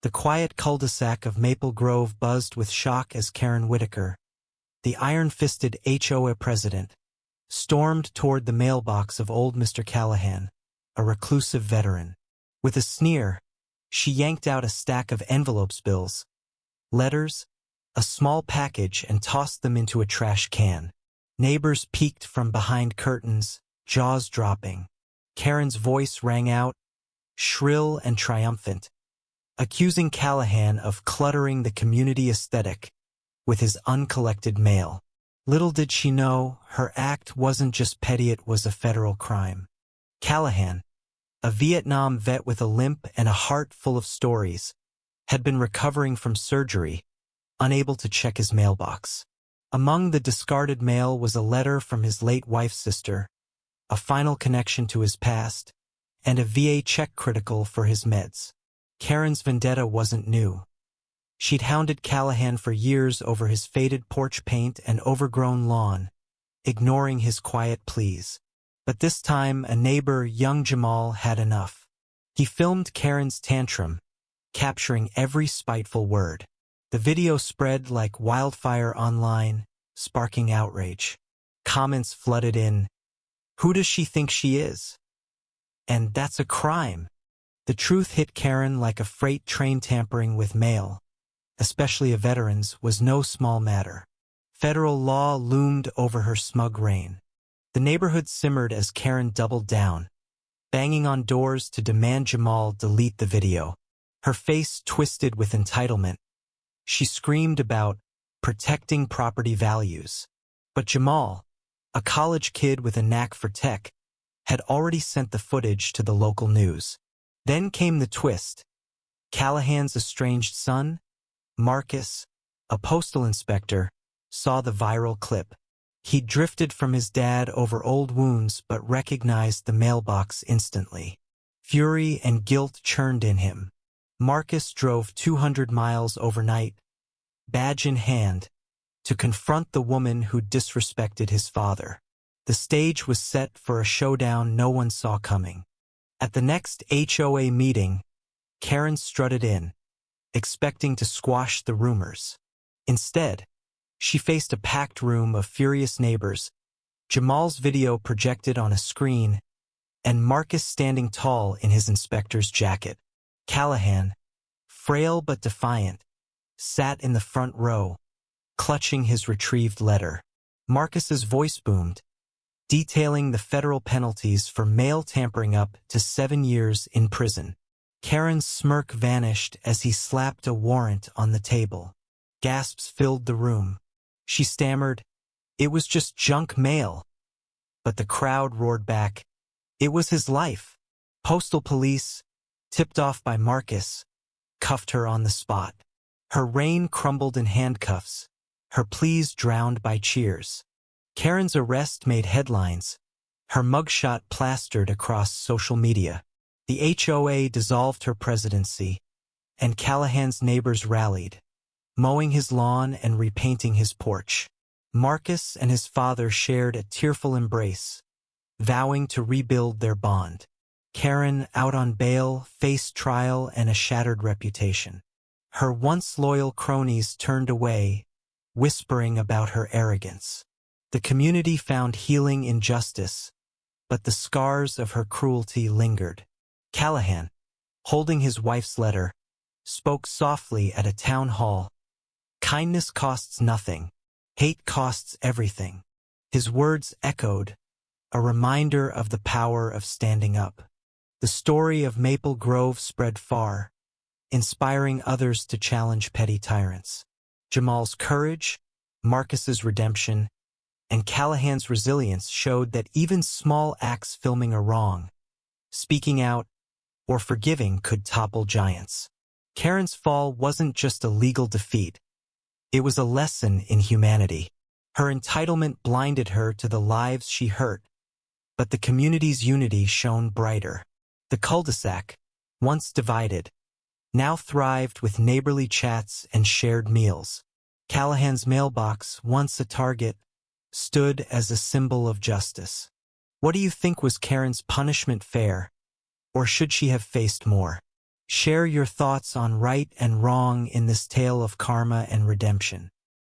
The quiet cul-de-sac of Maple Grove buzzed with shock as Karen Whitaker, the iron-fisted HOA president, stormed toward the mailbox of old Mr. Callahan, a reclusive veteran. With a sneer, she yanked out a stack of envelopes bills, letters, a small package, and tossed them into a trash can. Neighbors peeked from behind curtains, jaws dropping. Karen's voice rang out, shrill and triumphant, accusing Callahan of cluttering the community aesthetic with his uncollected mail. Little did she know, her act wasn't just petty, it was a federal crime. Callahan, a Vietnam vet with a limp and a heart full of stories, had been recovering from surgery, unable to check his mailbox. Among the discarded mail was a letter from his late wife's sister, a final connection to his past, and a VA check critical for his meds. Karen's vendetta wasn't new. She'd hounded Callahan for years over his faded porch paint and overgrown lawn, ignoring his quiet pleas. But this time, a neighbor, young Jamal, had enough. He filmed Karen's tantrum, capturing every spiteful word. The video spread like wildfire online, sparking outrage. Comments flooded in. "Who does she think she is? And that's a crime." The truth hit Karen like a freight train. Tampering with mail, especially a veteran's, was no small matter. Federal law loomed over her smug reign. The neighborhood simmered as Karen doubled down, banging on doors to demand Jamal delete the video. Her face twisted with entitlement. She screamed about protecting property values. But Jamal, a college kid with a knack for tech, had already sent the footage to the local news. Then came the twist. Callahan's estranged son, Marcus, a postal inspector, saw the viral clip. He drifted from his dad over old wounds but recognized the mailbox instantly. Fury and guilt churned in him. Marcus drove 200 miles overnight, badge in hand, to confront the woman who disrespected his father. The stage was set for a showdown no one saw coming. At the next HOA meeting, Karen strutted in, expecting to squash the rumors. Instead, she faced a packed room of furious neighbors, Jamal's video projected on a screen, and Marcus standing tall in his inspector's jacket. Callahan, frail but defiant, sat in the front row, clutching his retrieved letter. Marcus's voice boomed, detailing the federal penalties for mail tampering up to 7 years in prison. Karen's smirk vanished as he slapped a warrant on the table. Gasps filled the room. She stammered, "It was just junk mail." But the crowd roared back, "It was his life." Postal police, tipped off by Marcus, cuffed her on the spot. Her reign crumbled in handcuffs, her pleas drowned by cheers. Karen's arrest made headlines, her mugshot plastered across social media. The HOA dissolved her presidency, and Callahan's neighbors rallied, mowing his lawn and repainting his porch. Marcus and his father shared a tearful embrace, vowing to rebuild their bond. Karen, out on bail, faced trial and a shattered reputation. Her once loyal cronies turned away, whispering about her arrogance. The community found healing in justice, but the scars of her cruelty lingered. Callahan, holding his wife's letter, spoke softly at a town hall. "Kindness costs nothing. Hate costs everything." His words echoed, a reminder of the power of standing up. The story of Maple Grove spread far, inspiring others to challenge petty tyrants. Jamal's courage, Marcus's redemption, and Callahan's resilience showed that even small acts filming a wrong, speaking out, or forgiving could topple giants. Karen's fall wasn't just a legal defeat. It was a lesson in humanity. Her entitlement blinded her to the lives she hurt, but the community's unity shone brighter. The cul-de-sac, once divided, now thrived with neighborly chats and shared meals. Callahan's mailbox, once a target, stood as a symbol of justice. What do you think, was Karen's punishment fair, or should she have faced more? Share your thoughts on right and wrong in this tale of karma and redemption.